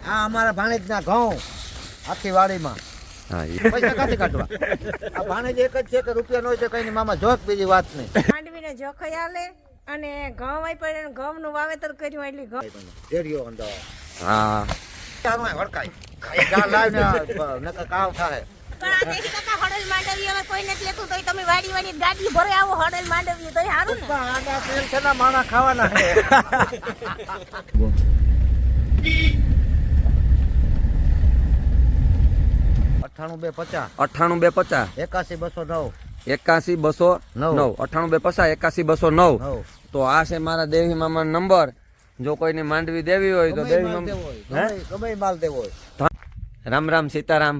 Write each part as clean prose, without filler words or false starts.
આ અમારા ભાણેજના ઘઉં આખી વાડીમાં હા પૈસા કાઢી કાઢવા. આ ભાણેજ એક જ છે કે રૂપિયા નો છે કઈ નહીં મામા જોક, બીજી વાત નહીં. માંડવીને જોખાઈ આલે અને ઘઉં વાઈ પડે ઘઉંનું વાવેતર કર્યું એટલે ઘઉં ડેરીઓ અંદર હા ચારવાય વળકાય જા લાવીને નકર કાવ થાય. પણ આ દેખી કાકા હડલ માંડવી હવે કોઈ નથી લેતું તોય તમે વાડી વાડી ગાડી ભરે આવો હડલ માંડવી તોય સારું ને. આના તેલ છે ને માણા ખાવાના છે. 98 250 98 81 209 250 81 209 98 250 81 209. તો આ છે મારા દેવી મામા નંબર. જો કોઈને માંડવી દેવી હોય તો દેવી મામા ગમે માલ દેવો હોય. રામ રામ સીતારામ.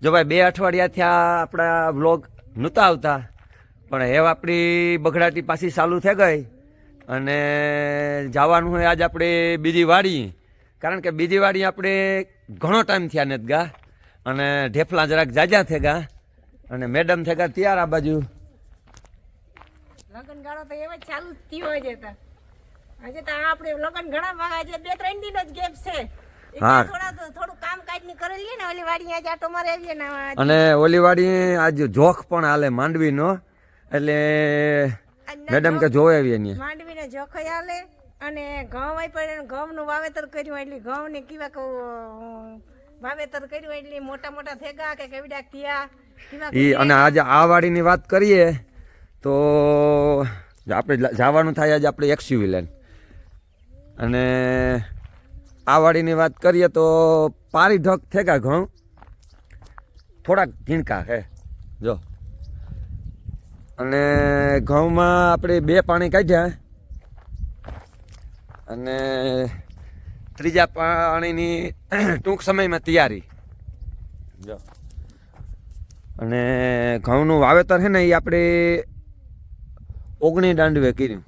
જો ભાઈ 2 અઠવાડિયાથી આ આપણા વ્લોગ નહોતા આવતા, પણ હવે આપણી બગડાટી પાછી ચાલુ થઈ ગઈ અને જવાનું હોય આજ આપણે બીજી વાડી. કારણ કે બીજી વાડી આપણે ઘણો ટાઈમ થયા નથી ગા અને ઢેફલા જરાક જાજા થઈ ગયા અને મેડમ થઈ ગયા તૈયાર આ બાજુ. લગન ગાળો તો એવા જ ચાલુ જ થયો હોય જતા. આજે તો આપણે લગન ઘણા વાગા છે 2-3 દિન જ ગેપ છે. હા. થોડું કામ કાજ ની કરી લઈએ ને ઓલી વાડી આજે આટો મારે આવીએ ને અને ઓલી વાડી આજ જોખ પણ હાલે માંડવીનો, એટલે મેડમ કે જોવે આવીએ ને માંડવીને જોખાઈ આલે અને ઘઉં વાઈ પડે ઘઉંનું વાવેતર કર્યું એટલે ઘઉં ને કેવા વાવેતર કર્યું એટલે મોટા મોટા થેગા કે કેવડા થયા કેવા ઈ. અને આજે આ વાડીની વાત કરીએ તો આપણે જવાનું થાય આજે આપણે એક્સયુવી લઈને. અને આ વાડીની વાત કરીએ તો પારી ઢગ થેગા ઘઉં થોડાક ઝીણકા હે જો. અને ઘઉંમાં આપણે 2 પાણી કાઢ્યા અને ત્રીજા પાણીની ટૂંક સમયમાં તૈયારી જો. અને ઘઉંનું વાવેતર છે ને એ આપણે 19 દાંડવે કર્યું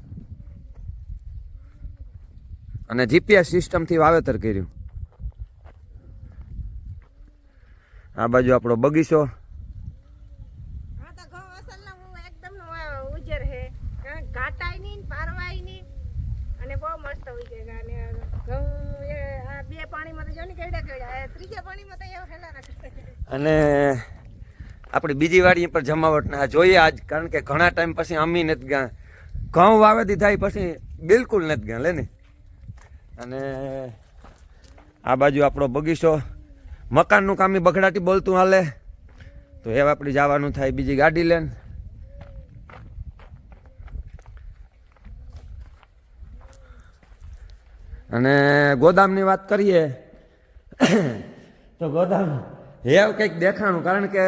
અને જીપીએસ સિસ્ટમથી વાવેતર કર્યું. આ બાજુ આપણો બગીચો. હા તો ઘઉં અસલના હું એકદમ ઉજર હે ઘાટાય નહીં પારવાય નહીં અને બહુ મસ્ત ઉજેગા. અને ઘઉં આ 2 પાણીમાં તો જો ને કેવડા કેવડા ત્રીજા પાણીમાં તો એવા હેલા રાખે. અને આપણી બીજી વાડી પર જમાવટ ના જોઈએ આજ, કારણ કે ઘણા ટાઈમ પછી અમી નથી ગયા. ઘઉં વાવેતી થાય પછી બિલકુલ નથી ગયા લે ને. અને આ બાજુ આપણો બગીચો. મકાનનું કામ એ બગડાટી બોલતું હાલે તો હવે આપણે જવાનું થાય બીજી ગાડી લઈને. અને ગોદામની વાત કરીએ તો ગોદામ હેવ કંઈક દેખાણું, કારણ કે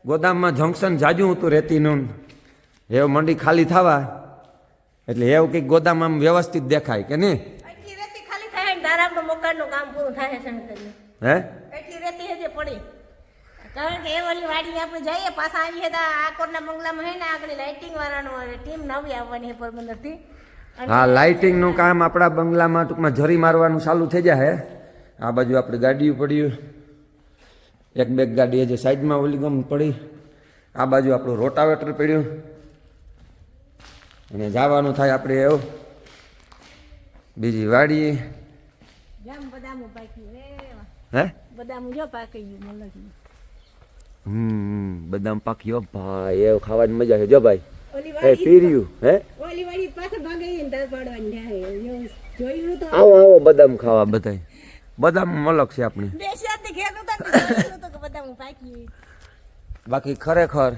ગોદામમાં જંકશન જાજુ હતું રેતીનું. હેવ મંડી ખાલી થવા એટલે હેવ કંઈક ગોદામ આમ વ્યવસ્થિત દેખાય કે નહીં. એટલી રેતી ખાલી થાય ને તારા આપણું મકાનનું કામ પૂરું થાય છે શંકરજી. હે એટલી રેતી હજી પડી. કારણ કે એ ઓલી વાડી આપણે જઈએ પાછા આવીએ તો આકોરના બંગલામાં હે ને આગળ લાઇટિંગ વાળાનો ટીમ નવી આવવાની છે પોરબંદરથી. હા, લાઇટિંગનું કામ આપણા બંગલામાં ટૂંકમાં જરી મારવાનું ચાલુ થઈ જાય. આ બાજુ આપણે ગાડીઓ પડ્યું, 1-2 ગાડી હજી સાઈડમાં ઓલી ગમ પડી. આ બાજુ આપણું રોટાવેટર પડ્યું અને જવાનું થાય આપણે એવું બીજી વાડી. જામ બદામું પાક્યું હે બદામું જો પાકી ગયું મલકનું. બદામ પાક્યો ભાઈ, એવું ખાવાની મજા છે જો ભાઈ. ઓલી એ વાડી પીર્યું હે. ઓલી વાડી પાછળ ભાગે ને તાર પાડવાની થાય. જોયું તો આવો આવો બદામ ખાવા બધાય. બદામ મલક છે આપણી. બે શાદી ખેતું તો જોયું તો કે બદામું પાક્યું. બાકી ખરેખર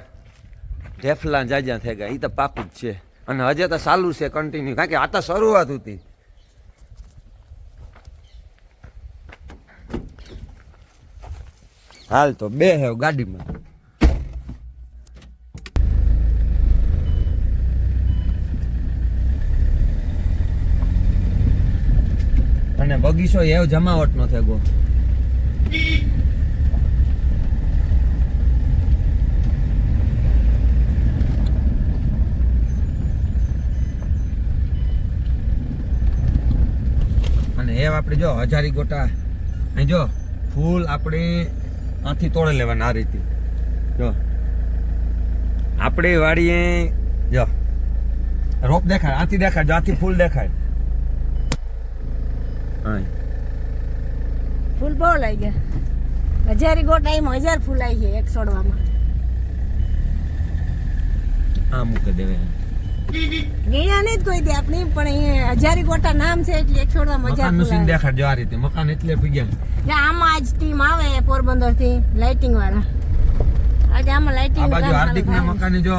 ઢેફલા જાજા થઈ ગયા એ તો પાકું જ છે. અને હજે તો ચાલુ છે કન્ટિન્યુ, કારણ કે આ તો શરૂઆત હતી. હાલ તો બે હે ગાડીમાં. અને બગીચો એવો જમાવટ નો થયો. અને એ આપણે જો હજારી ગોટા અહીં જો ફૂલ આપણે આથી તોડે લેવાના આ રીતે. જો આપણી વાડીએ જો રોપ દેખાય, આથી દેખાય, જો આથી ફૂલ દેખાય. હા ફૂલ બહુ લઈ ગયા. હજારી ગોટાઈમાં 1000 ફૂલ આવી છે એક છોડવામાં. આ મૂકી દેવે ગયા નહીં જ કોઈ દે આપણી, પણ અહીંયા હજારી ગોટા નામ છે એટલે એક છોડવામાં 1000 ફૂલ આવે. દેખાડજો આ રીતે મકાન એટલે પીગ્યા. આમાં આજ ટીમ આવે પોરબંદર થી લાઇટિંગ વાળા. આજે આમાં લાઇટિંગ આ બાજુ હાર્દિક ના મકાને જો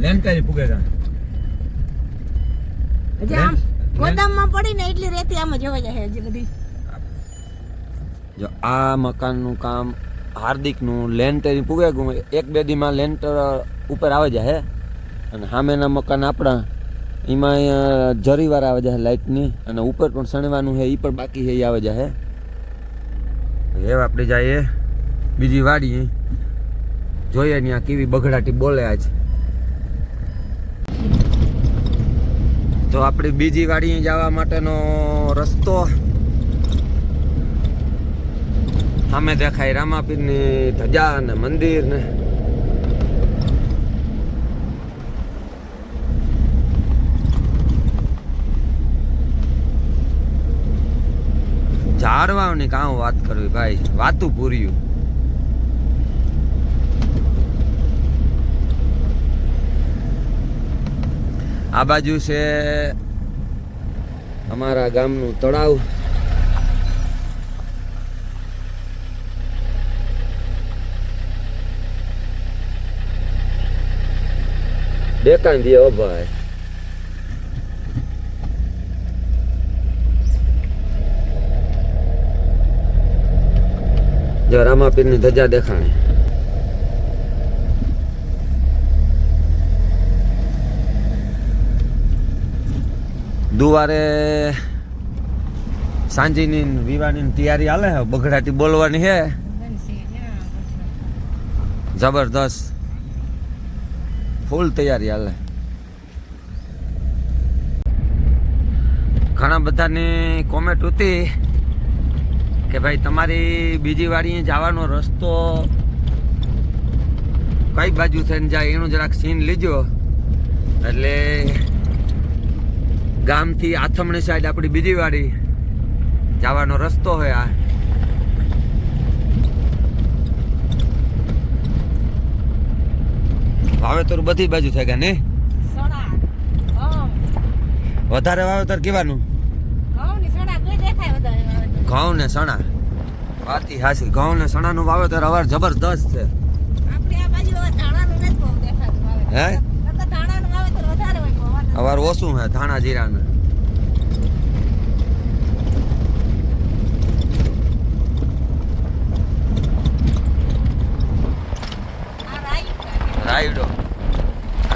લેન કરી પુગેગા. હજી આમ ગોદામમાં પડી ને એટલી રેતી આમાં જોવા જાય હજી બધી. જો આ મકાનનું કામ હાર્દિકનું લેન્ટર પૂગે ગયું, 1-2 દીમાં લેન્ટર ઉપર આવે જાય. અને સામેના મકાન આપણા એમાં જરીવાર આવે જાય લાઇટની, અને ઉપર પણ સણવાનું છે એ પણ બાકી છે એ આવે જાય. હવે આપણે જઈએ બીજી વાડી, જોઈએ ત્યાં કેવી બગડાટી બોલે આજ. તો આપણી બીજી વાડી જવા માટેનો રસ્તો સામે દેખાય રામાપીરની ધજા અને મંદિર ને ઝાડવાની કામ વાત કરવી ભાઈ, વાતું પૂર્યું. આ બાજુ છે અમારા ગામનું તળાવ. દેખાય દે ઓ ભાઈ. જો રામાપીરની ધજા દેખાણી. દુવારે સાંજીની વિવાની તૈયારી હાલે છે, બગડાટી બોલવાની છે જબરદસ્ત, ફૂલ તૈયારી હાલે. ઘણા બધાની કોમેન્ટ હતી કે ભાઈ તમારી બીજી વાડીએ જવાનો રસ્તો કઈ બાજુ થઈને જાય એનું જરાક સીન લીજો. એટલે ગામથી આથમણી સાઈડ આપણી બીજી વાડી જવાનો રસ્તો હોય. આ વાવેતર બધી બાજુ થઈ ગયા ને. વધારે વાવેતર કેવાનું? ઘઉં ને સણા. વાતી હાસી, ઘઉં ને સણા નું વાવેતર અવાર જબરદસ્ત છે. હે અવાર ઓછું હે ધાણા જીરા ને.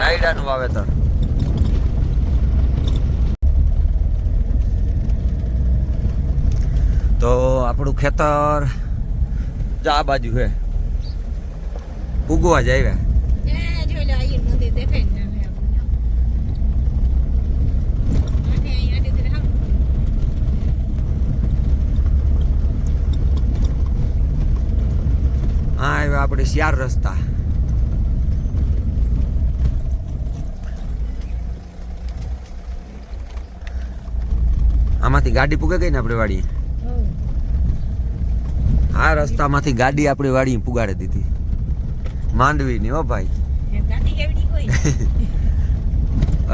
રાયડાનું વાવેતર. તો આપણું ખેતર આ બાજુ છે, ઉગવા જાય. હા આવ્યા આપણે 4 રસ્તા. આમાંથી ગાડી પૂગે ગઈ ને આપણે વાડી. આ રસ્તામાંથી ગાડી આપણી વાડી પુગાડી દીધી, માંડવી ની હો ભાઈ.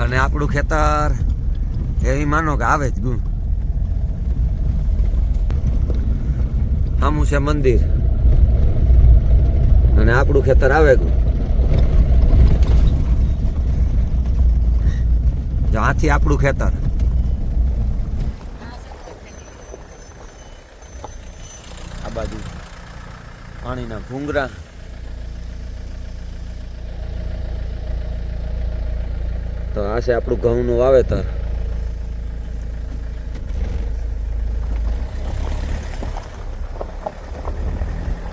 અને આપણું ખેતર એવી માનો કે આવે જ ગુણ. આમું છે મંદિર અને આપણું ખેતર આવે ગુણ. આથી આપણું ખેતર. આ બાજુ પાણીના ભૂંગરા. તો આ છે આપણું ઘઉંનું વાવેતર.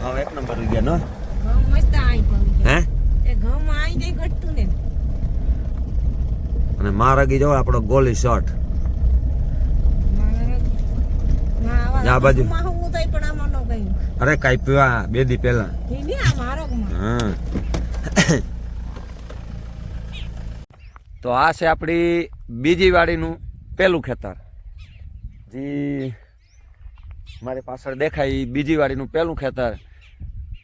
ઘઉં 1 નંબર ગયા નો. હે અને મારગી જો આપણો ગોલી શોટ. આ બાજુ અરે કઈ પીવા 2 દી પહેલા. હા તો આ છે આપણી બીજી વાડીનું પેલું ખેતર. જે મારી પાછળ દેખાય ઈ બીજી વાડીનું પહેલું ખેતર.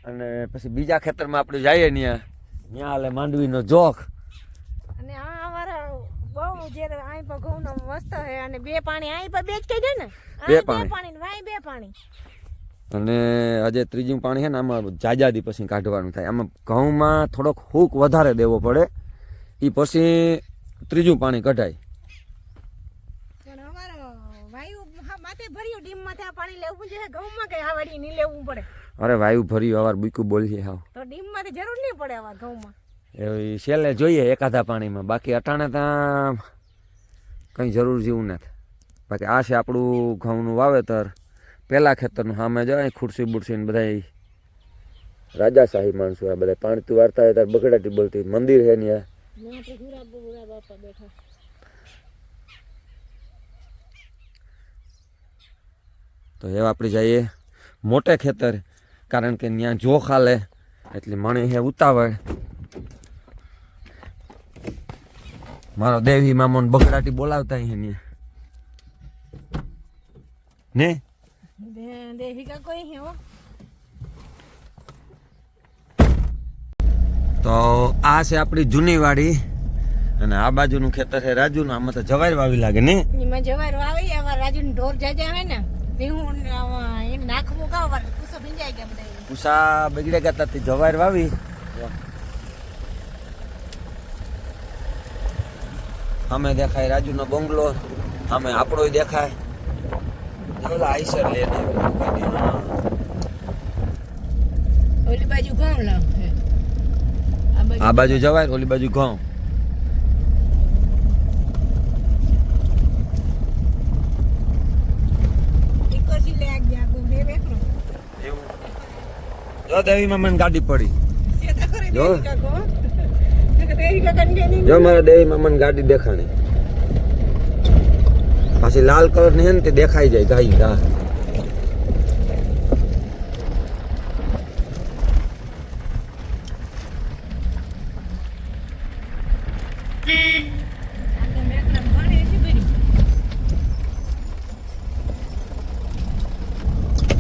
અને પછી બીજા ખેતરમાં આપણે જઈએ ત્યાં હાલે માંડવીનો જોખ. અને આ અમારા બહુ જે અહીં પર ઘઉંનો મસ્ત છે અને બે પાણી અહીં પર બે જ કહી દે ને બે અહીં પાણી. પાણી ને વાય બે પાણી. અને આજે ત્રીજું પાણી છે ને આમાં જાજાદી પછી કાઢવાનું થાય. આમાં ઘઉંમાં થોડોક હૂક વધારે દેવો પડે, એ પછી ત્રીજું પાણી કઢાય. પણ અમારો વાયુ માથે ભર્યું ડીમ માથે આ પાણી લેવું જોઈએ, ઘઉંમાં કઈ આ વાડી નહીં લેવું પડે. અરે વાયુ ભર્યું અવાર બુકું બોલીએ હાવ. તો ડીમ માંથી જરૂર નહીં પડે આવા ઘઉંમાં. એ છેલ્લે જોઈએ એકાદા પાણીમાં, બાકી અટાણે ત્યાં કંઈ જરૂર જેવું નથી. બાકી આ છે આપણું ઘઉંનું વાવેતર. પહેલા ખેતરનું સામે જાય ખુરશી બુરશી ને બધા રાજાશાહી માણસો, આ બધા પાણી તું વારતા હોય ત્યારે બગડાટી બોલતી. મંદિર છે ત્યાં બાપા બેઠા. તો હવે આપણે જઈએ મોટે ખેતર, કારણ કે ત્યાં જોખ હાલે એટલે મણી હે ઉતાવળ. મારો દેવી મામો બગડાટી બોલાવતા હે ત્યાં ને. દેહી કા કોઈ હે હો. તો આ છે આપણી જૂની વાડી અને આ બાજુનું ખેતર છે રાજુનું. આમાં તો જવાય વાવી લાગે ને. એમાં જવાર વાવી આવા રાજુની ઢોર જાજા હોય ને તે હું એમ નાખવું કાવ વાર કુસો ભીંજાઈ ગયા બધા. ઉષા બગડે ગયા ત્યાંથી જવાય વાવી. અમે દેખાય રાજુનો બંગલો, અમે આપણો દેખાય. ઓલા આઈસર લે ને ઓલી બાજુ ઘઉં લાવ આ બાજુ જવાય, ઓલી બાજુ ઘઉં. ઇકોસી લે આ ગયા ગો બે બેકરો જો દેવી મામા ગાડી પડી. સેતા કરે જો. દેહી કા ગો દેહી કા કનગેની. જો મારા દેવી મામા ગાડી દેખાણી પાછી લાલ કલર ની હે ને તે દેખાઈ જાય ગાઈ ગા.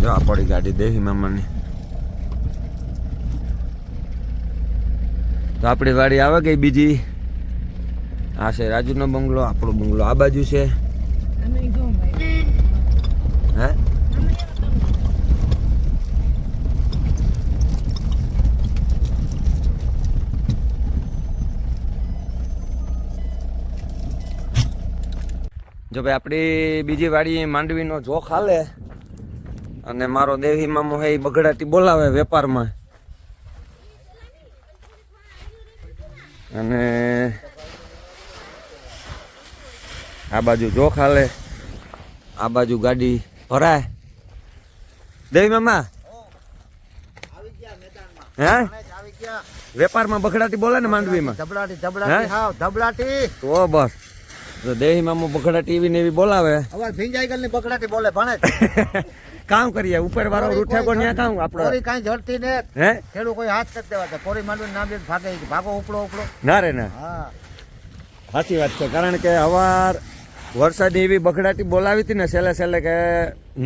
જો આ પડી ગાડી દેવી મામાની. તો આપણી વાડી આવે ગઈ બીજી. આ છે રાજુનો બંગલો, આપણો બંગલો આ બાજુ છે. અમે ઘઉં ભાઈ હે જો ભાઈ આપણી બીજી વાડી માંડવીનો જોખ હાલે અને મારો દેવી મામો હે ઈ બગડાટી બોલાવે વેપારમાં. અને આ બાજુ જોખ હાલે, આ બાજુ ગાડી ભરાય. દેવી મામા આવી ગયા મેદાનમાં. હે આવી ગયા. વેપારમાં બગડાટી બોલે ને માંડવીમાં. ધબડાટી હે? ધબડાટી હાવ ધબડાટી. તો બસ તો દેવી મામો બગડાટી એવી ને એવી બોલાવે. હવે ભીંજાઈ ગયેલી બગડાટી બોલે ભણે જ. કામ કરીએ ઉપર વાળો રૂઠે કો ન્યા કામ કોરી આપણે કાંઈ જડતી ને હે ખેડૂત કોઈ હાથ નથી દેવાતા. કોરી માંડવી નામ લે ભાગે ભાગો ઉપડો ઉપડો. ના રે ના હા સાચી વાત છે. કારણ કે હવાર વરસાદની એવી બગડાટી બોલાવી હતી ને છેલ્લે કે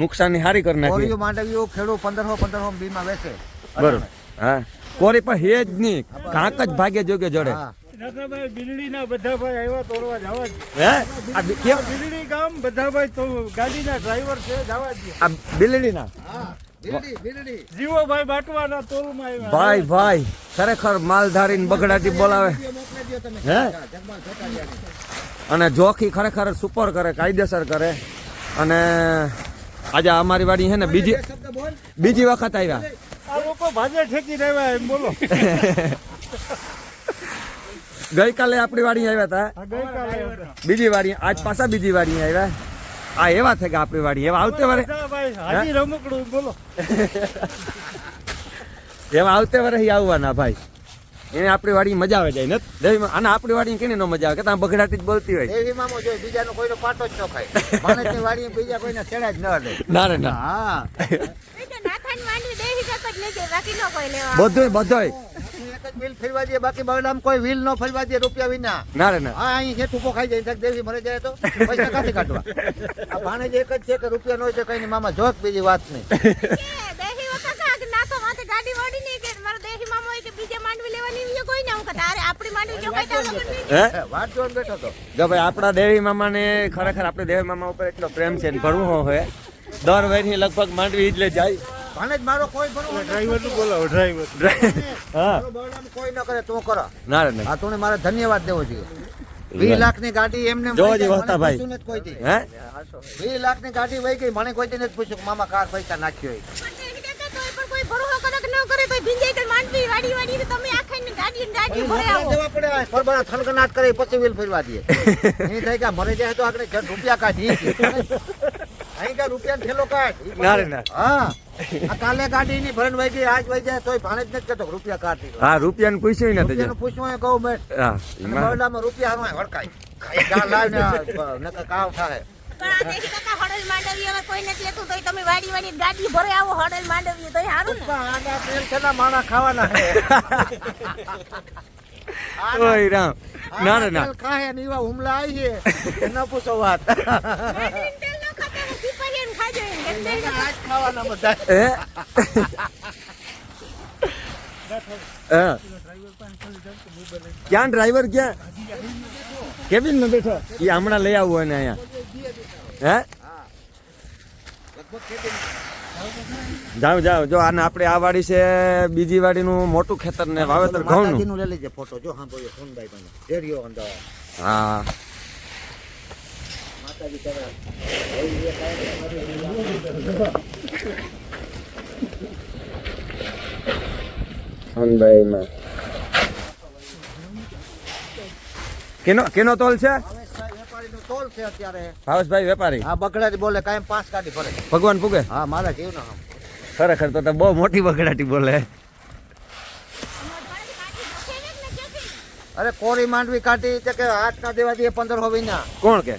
નુકસાની હારી કરી નાખી. કોરીઓ માંડવીઓ ખેડૂત 1500 બીમાં વેચે. બરોબર હા કોરી પણ હે જ નહીં, કાંક જ ભાગે જોગે જડે. હા. દાદાભાઈ બિલડીના બધા ભાઈ આવ્યા તોડવા જવા જ. હે આ કેમ બિલડી ગામ બધા ભાઈ તો ગાડીના ડ્રાઈવર છે જવા દે. આ બિલડીના હા બીરડી બીરડી. જીવોભાઈ બાટવાના તોલમાં આવ્યા. ભાઈ ખરેખર માલધારી બગડાટી બોલાવે. વિડીયો મોકલી દ્યો તમે. હે? જગમાલ ચોટાડિયાની. અને જોખી ખરેખર સુપર કરે, કાયદેસર કરે. અને આજે અમારી વાડી છે ને બે શબ્દ બોલ. બીજી વખત આવ્યા. આ લોકો ભાજે ઠેકી રહ્યા એમ બોલો. ગઈકાલે આપણી વાડી આવ્યા હતા, આ ગઈકાલે આવ્યા. બીજી વાડી આજ પાછા બીજી વાડી આવ્યા. આ એવા થઈ ગયા આપણી વાડી, એવા આવતે વરે બધા ભાઈ હાજી રમકડું બોલો. એવા આવતે વરે આવવાના ભાઈ. એને આપણી વાડી મજા આવે જાય ને. અને આપણી વાડી કેની નો મજા આવે કે ત્યાં બગડાટી જ બોલતી હોય. દેવી મામો જોઈ બીજાનો કોઈનો પાટો જ ન ખાય. માણસની વાડીએ બીજા કોઈને છેડા જ ન દે. ના રે ના હા એ તો નાથાની માંડવી દેહી કા જ લેજે બાકી નો કોઈ લેવા. બધોય વર્ષની એક જ વ્હીલ ફેરવા દે, બાકી બગડામાં કોઈ વ્હીલ ન ફેરવા દે રૂપિયા વિના. ના રે ના. હા, અહીં છે ટૂંકો ખાઈ જાય, દેવી મરે જાય તો પૈસા કાઢી કાઢવા. આ ભાણેજ એક જ છે કે રૂપિયા નો હોય તો કઈ નહીં મામા, જોક બીજી વાત નહીં. દેહી કાકા કે નાખો માથે ગાડી વાડી નહીં કે મારો દેહી મામો હોય કે બીજે માંડવી લેવાની હોય કોઈ ના હું કે તારે આપણી માંડવી જો કઈ તારો હે વાત જોઈને બેઠો તો. જો ભાઈ આપણા દેવી મામાને ખરેખર આપણે દેવી મામા ઉપર એટલો પ્રેમ છે ને ભણવું હોય દર વર્ષની લગભગ માંડવી જ લે જાય. ભાણેજ મારો કોઈ ભણવું નથી. ડ્રાઈવર નું બોલાવો ડ્રાઈવર. હા મારો બગડામાં કોઈ ન કરે તું કરો. ના રે ના. આ તું મારે ધન્યવાદ દેવો જોઈએ. 20 લાખની ગાડી એમને એમ જોવા વહી ગઈ, જેવા હતા મને ભાઈ. પૂછ્યું નથી કોઈથી. હે 20 લાખની ગાડી વહી ગઈ, મને કોઈથી નથી પૂછ્યું કે મામા કાર પૈસા નાખ્યો હોય. કોઈ ભરોસો કરે કે ન કરે કોઈ ભીંજાઈ કે માંડવી વાડી વાડી તો તમે આખાની ગાડી ભરે આવો જવા પડે આ પરબારા થનગનાટ કરે પછી વ્હીલ ફેરવા દે. એ થાય કે આ મરે જાય તો આપણે ઘર રૂપિયા કાઢી અહીં કે રૂપિયા ઠેલો કાઢ. ના રે ના. હા, આ કાલે ગાડી ની ભરણ વહી ગઈ, આજ વહી જાય તોય ભાણેજ નથી કહેતો કે રૂપિયા કાઢી. હા રૂપિયાનું પૂછ્યું નથી. રૂપિયાનું પૂછવું હોય કહું મેં હા બરડામાં રૂપિયા હારું વળકાય. ગા લાવીને નકર કાવ થાય. પણ આ દેહી કાકા હડલ માંડવી હવે કોઈ નથી લેતું તોય તમે વાડી વાડી ગાડી ભરે આવો હડલ માંડવી તોય સારું ને. આના તેલ છે ના માણા ખાવાના હે. ઓય રામ. ના રે ના. તેલ ખાય ને એવા હુમલા આવી છે ન પૂછો વાત. માંડવીનું તેલ ન ખાતા હોય, પીપળીયાનું ખાજો એમ. આજ ખાવાના બધા. હે હા ક્યાં ડ્રાઈવર ક્યાં કેબિન માં બેઠો એ હમણાં લઈ આવવું એને અહીંયા. હે જાવ જાવ જો આને આપણે આ વાડી છે બીજી વાડીનું મોટું ખેતર ને વાવેતર ઘઉં નું. માતાજીનું લઈ લેજે ફોટો જો હા બોલ્યો સોનભાઈ મને રેડિયો અંદર હા માતાજી કરે સોનભાઈ માં કેનો તોલ છે? વેપારીનો તોલ છે અત્યારે. ભાવેશભાઈ વેપારી. હા, બગડાટી બોલે કાયમ 5 ગાડી ભરે. ભગવાન પૂગે. હા, મારા જીવનો આમ. ખરેખર તો બહુ મોટી બગડાટી બોલે. અરે કોરી માંડવી કાઢી તે કે 8 ના દેવા દે 15 વિના. કોણ કે?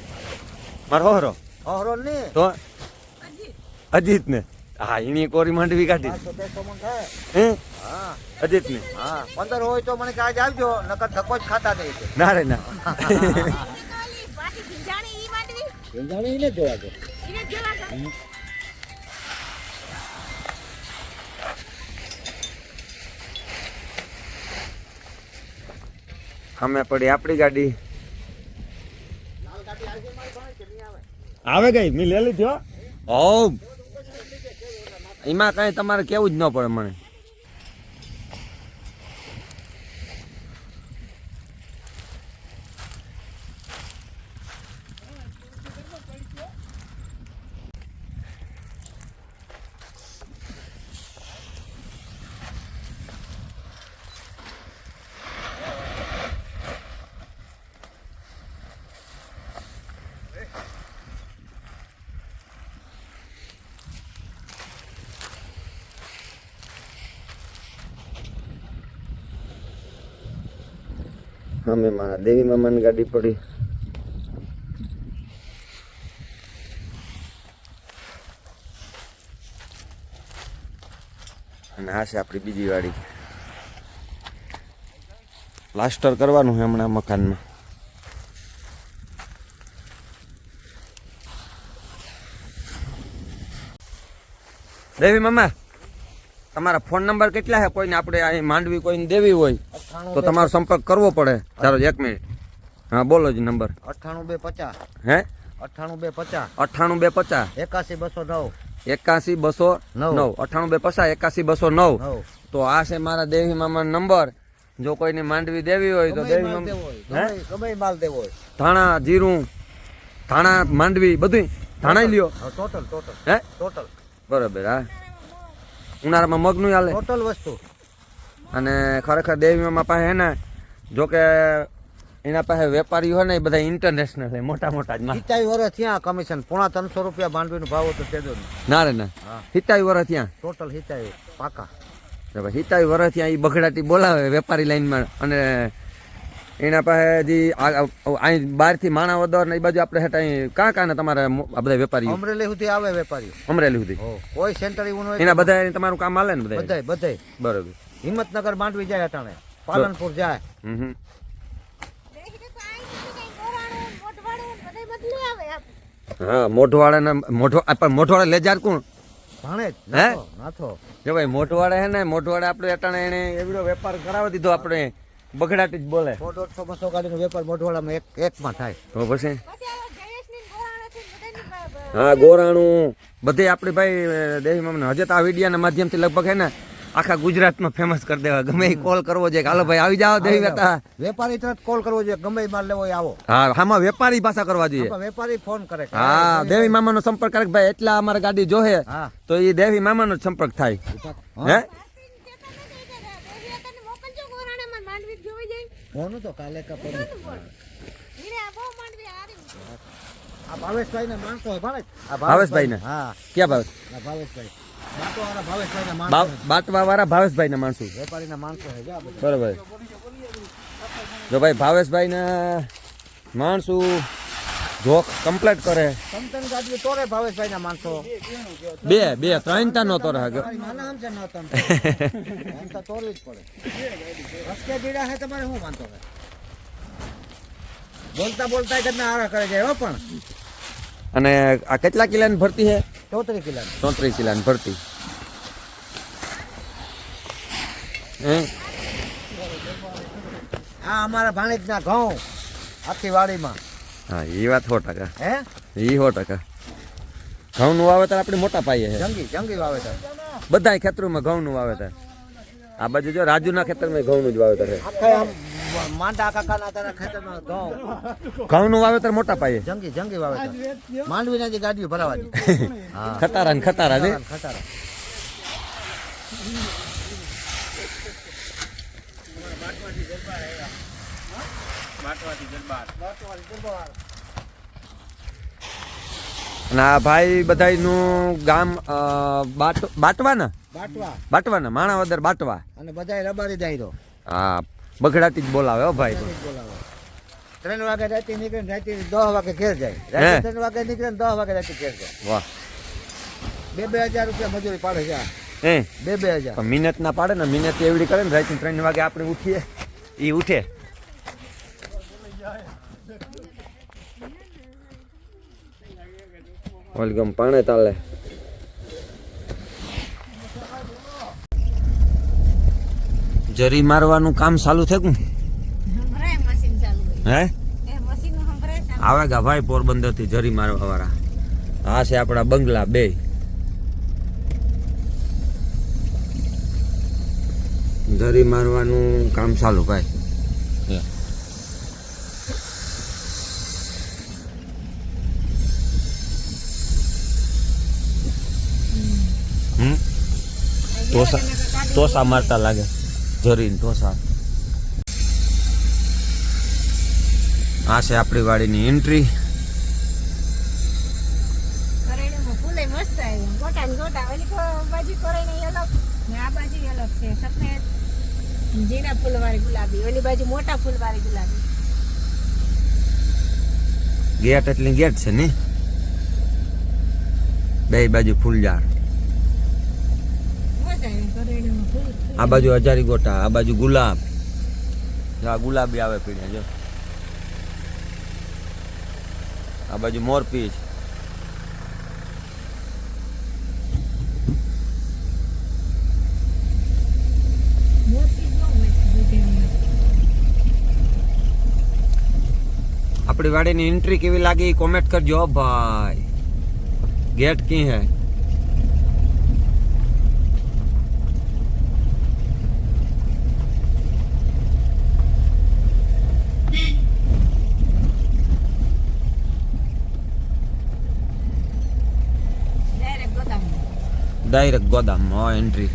મારો હોરો. હોરો ની તો અજીત ને. હા એની કોરી માંડવી કાઢી. 500 મણ થાય. હે હા, અજીત ને. હા 15 હોય તો મને કે આજ આવજો નકર ધક્કો જ ખાતા નહીં છે. ના રે ના. પાછી ભીંજાણી ઈ માંડવી જાણી ને જોવા દે. એને જેવા છે. અમે પડી આપણી ગાડી આવે ગઈ મેં લે લીધી હો. ઓ એમાં કઈ તમારે કેવું જ ન પડે મને. અમે મારા દેવી મામાની ગાડી પડી. અને આ છે આપણી બીજી વાડી. પ્લાસ્ટર કરવાનું છે હમણાં મકાનમાં. દેવી મામા તમારા ફોન નંબર કેટલા છે? કોઈને આપણે અહીં માંડવી કોઈને દેવી હોય તો તમારો સંપર્ક કરવો પડે. ચાલો 1 મિનિટ. હા બોલો જ નંબર. 98250. હે 98250. 98250 81209. 81209 98250 81209. તો આ છે મારા દેવી મામાનો નંબર. જો કોઈને માંડવી દેવી હોય તો દેવી મામા ગમે માલ દેવો હોય. ધાણા જીરું ધાણા માંડવી બધું ધાણા લ્યો. ટોટલ હે ટોટલ બરોબર. હા ઉનાળામાં મગનું હાલે. ટોટલ વસ્તુ. અને ખરેખર દેવી મામા પાસે હે ને જો કે એના પાસે વેપારીઓ હોય ને એ બધા ઇન્ટરનેશનલ છે, મોટા મોટા જ. 27 વર્ષ થયા કમિશન 350 રૂપિયા માંડવીનો ભાવ હતો તે દો. ના રે ના. 27 વર્ષ ત્યાં ટોટલ 27 પાકા. 27 વર્ષ ત્યાં એ બગડાટી બોલાવે વેપારી લાઈનમાં. અને એના પાસે હજી અહીં બહારથી માણાવદર ને એ બાજુ આપણે હેઠ અહીં કાં તમારે આ બધા વેપારીઓ અમરેલી સુધી આવે વેપારીઓ. અમરેલી સુધી કોઈ સેન્ટર એવું હોય એના બધા તમારું કામ હાલે ને બધા. બધાય બરોબર. હિંમતનગર માંડવી જાય અટાણે, પાલનપુર જાય. હમ. દેખી તો આઈ નથી કઈ ગોરાણું મોઢવાડું બધે બદલી આવે આપ. હા મોઢવાડાના મોઢવાડા લેજાર કોણ ભાણે જ હે? નાથો. જો ભાઈ મોઢવાડા હે ને મોઢવાડા આપણે અટાણે એને એવડો વેપાર કરાવી દીધો આપણે બગડાટી જ બોલે 100-150 ગાડીનો વેપાર મોઢવાડામાં એકમાં થાય. તો પછી પછી આ જયેશની ગોરાણાથી બધાની હા ગોરાણું બધે આપણે ભાઈ દેવી મામને હજે તો આ વિડીયાના માધ્યમથી લગભગ હે ને આખા ગુજરાતમાં ફેમસ કરી દેવા ગમે એ કોલ કરવો જોઈએ કે હાલો ભાઈ આવી જાઓ દેવી માતા. વેપારી તરત કોલ કરવો જોઈએ, ગમે એ માલ લેવો હોય આવો. હા આમાં વેપારી ભાષા કરવા જોઈએ. આમાં વેપારી ફોન કરે કે હા દેવી મામાનો સંપર્ક કરે કે ભાઈ એટલા અમારે ગાડી જોહે હા. તો એ દેવી મામાનો જ સંપર્ક થાય હે મોકલજો ગોરાણામાં માંડવી જોઈ જાય. ફોન તો કાલે કા પર હીરે આ બહુ માંડવી હારી. આ ભાવેશભાઈ ના માણસો હોય ભાણે. આ ભાવેશભાઈને? હા ક્યાં ભાવેશ આ ભાવેશભાઈ બાટોવાળા ભાવેશભાઈ ના માણસો છે. બાટવા વાળા ભાવેશભાઈ ના માણસો વેપારી ના માણસો છે જા બધા. બરોબર જો ભાઈ ભાવેશભાઈ ના માણસો જોક કમ્પ્લીટ કરે તમ ગાડી તોરે ભાવેશભાઈ ના માણસો. બે ત્રણ તા નો તો રહે માના આમ છે ન તમ એમ તો તોરવી જ પડે. રસ્તે દીડા હે તમારે શું વાંધો છે? બોલતા બોલતા ઘરના આરા કરે છે હો. પણ અને આ કેટલા કિલ્લાની ભરતી છે 34 કિલો 33 કિલ્લાની ભરતી હે આ અમારા ભાણેજ ના ઘઉં આખી વાડીમાં. હા એ વાત 100%. હે એ 100%. ઘઉંનું વાવેતર આપણે મોટા પાયે છે જંગી વાવેતર. બધા ખેતરોમાં ઘઉંનું વાવેતર. આ બાજુ જો રાજુના ખેતરમાં ઘઉંનું જ વાવેતર છે. આખા આમ માંડા કાકાના તારા ખેતરમાં ઘઉં ઘઉંનું વાવેતર મોટા પાયે જંગી વાવેતર. માંડવીના જે ગાડીઓ ભરાવાની. હા ખતારા ને ખતારા ને ખટારા. અને આ ભાઈ બધાયનું ગામ બાટવાના બાટવા માણાવદર બાટવા અને બધાય રબારી દાયરો. હા બગડાતી જ બોલાવે હો ભાઈ તો. બોલાવે 3 વાગે રાતે નીકળે ને રાતે 10 વાગે ઘેર જાય. રાતે 3 વાગે નીકળે ને 10 વાગે રાતે ઘેર જાય. વાહ 2,000 રૂપિયા મજૂરી પાડે છે. હે 2,000. પણ મિનત ના પાડે ને મિનત એવડી કરે ને રાતે 3 વાગે આપણે ઉઠીએ એ ઉઠે. વેલકમ પાણે તાલે જરી મારવાનું કામ ચાલુ થયું હમણાં મશીન ચાલુ હોય. હે એ મશીન હમણાં ચાલુ. આવે ગા ભાઈ પોરબંદર થી જરી મારવા વાળા. આ છે આપણા બંગલા બે. જરી મારવાનું કામ ચાલુ ભાઈ. ટોસા મારતા લાગે જરીને ટોસા. આ છે આપણી વાડીની એન્ટ્રી. કરેણીમાં ફૂલે મસ્ત આવ્યા. ગોટા ને ગોટા. ઓલી બાજુ કરેણી અલગ ને આ બાજુ અલગ છે. સફેદ ઝીણા ફૂલવાળી ગુલાબી. ઓલી બાજુ મોટા ફૂલવાળી ગુલાબી. ગેટ એટલી ગેટ છે ને બે બાજુ ફૂલઝાડ. મજા આવી કરેણીમાં ફૂલ. આ બાજુ હજારી ગોટા, આ બાજુ ગુલાબ. જો આ ગુલાબી આવે પીને જો. આ બાજુ મોરપીચ. મોટી બહુ બધી. આપણી વાડીની એન્ટ્રી કેવી લાગી કોમેન્ટ કરજો ભાઈ. ગેટ કી હે ડાયરેક્ટ ગોદામ. એન્ટ્રી